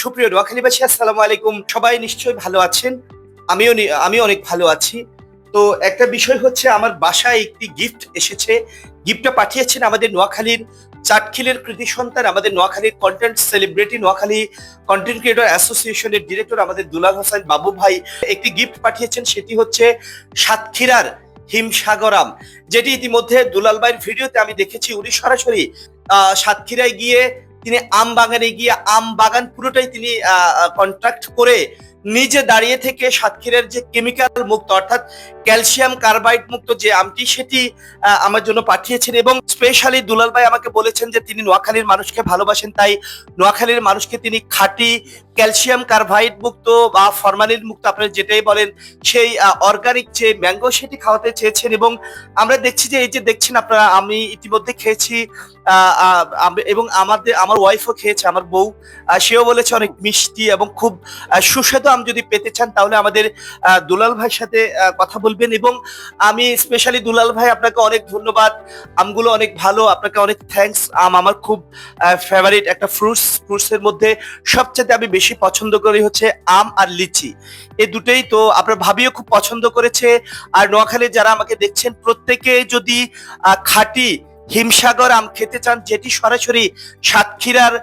সুপ্রিয় নোয়াখালীবাসী, আসসালামু আলাইকুম। সবাই নিশ্চয়ই ভালো আছেন। আমি অনেক ভালো আছি। তো একটা বিষয় হচ্ছে, আমার বাসায় একটি গিফট এসেছে। গিফটটা পাঠিয়েছেন আমাদের নোয়াখালীর চাটখিলের কৃতি সন্তান, আমাদের নোয়াখালীর content celebrity, Noakhali content creator অ্যাসোসিয়েশনের ডিরেক্টর আমাদের দুলাল হোসেন বাবু ভাই একটি গিফট পাঠিয়েছেন। সেটি হচ্ছে সাতক্ষীরার হিমসাগরাম, যেটি ইতিমধ্যে দুলাল ভাইয়ের ভিডিওতে আমি দেখেছি। উনি সরাসরি সাতক্ষীরায় গিয়ে তিনি আম বাগানে গিয়ে আম বাগান পুরোটাই তিনি কন্ট্রাক্ট করে নিজে দাঁড়িয়ে থেকে সাতক্ষীরার যে কেমিক্যাল মুক্ত, অর্থাৎ ক্যালসিয়াম কার্বাইড মুক্ত যে আমটি, সেটি আমার জন্য পাঠিয়েছেন। এবং স্পেশালি দুলাল ভাই আমাকে বলেছেন যে তিনি নোয়াখালীর মানুষকে ভালোবাসেন, তাই নোয়াখালীর মানুষকে তিনি খাঁটি ক্যালসিয়াম কার্বাইড মুক্ত বা ফরমালিন মুক্ত, আপনারা যেটাই বলেন, সেই অর্গানিক যে ম্যাঙ্গো সেটি খাওয়াতে চেয়েছেন। এবং আমরা দেখছি যে এই যে দেখছেন আপনারা, আমি ইতিমধ্যে খেয়েছি এবং আমার ওয়াইফও খেয়েছে, আমার বউ। সেও বলেছে অনেক মিষ্টি এবং খুব সুস্বাদু আম। যদি পেতে চান তাহলে আমাদের দুলাল ভাইয়ের সাথে কথা বলবেন। এবং আমি স্পেশালি দুলাল ভাই, আপনাকে অনেক ধন্যবাদ। আমগুলো অনেক ভালো, আপনাকে অনেক থ্যাঙ্কস। আম আমার খুব ফেভারিট একটা ফ্রুটসের মধ্যে সবচেয়ে আমি বেশি পছন্দ করি হচ্ছে আম আর লিচি, এই দুটোই। তো আপনার ভাবিও খুব পছন্দ করেছে। আর নোয়াখালীর যারা আমাকে দেখছেন, প্রত্যেকে যদি খাঁটি হিমসাগর আম খেতে চান, যেটি সরাসরি সাতক্ষীরার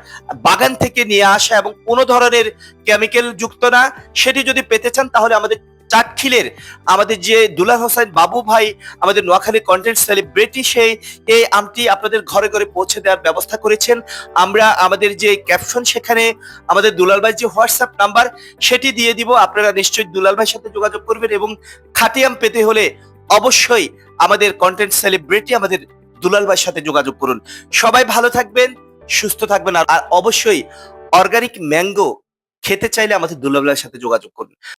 বাগান থেকে নিয়ে আসা এবং কোনো ধরনের কেমিক্যাল যুক্ত না, সেটি যদি পেতে চান তাহলে আমাদের চাটখিলের আমাদের যে দুলাল হোসেন বাবু ভাই, আমাদের নোয়াখালী কন্টেন্ট সেলিব্রিটি, সেই এই আমটি আপনাদের ঘরে ঘরে পৌঁছে দেওয়ার ব্যবস্থা করেছেন। আমরা আমাদের যে ক্যাপশন, সেখানে আমাদের দুলাল ভাই যে হোয়াটসঅ্যাপ নাম্বার সেটি দিয়ে দিব। আপনারা নিশ্চয়ই দুলাল ভাইয়ের সাথে যোগাযোগ করবেন এবং খাঁটি আম পেতে হলে অবশ্যই আমাদের কন্টেন্ট সেলিব্রিটি, আমাদের দুলাল ভাইয়ের সাথে যোগাযোগ করুন। সবাই ভালো থাকবেন, সুস্থ থাকবেন। আর অবশ্যই অর্গানিক ম্যাঙ্গো খেতে চাইলে আমাদের দুলাল ভাইয়ের সাথে যোগাযোগ করুন।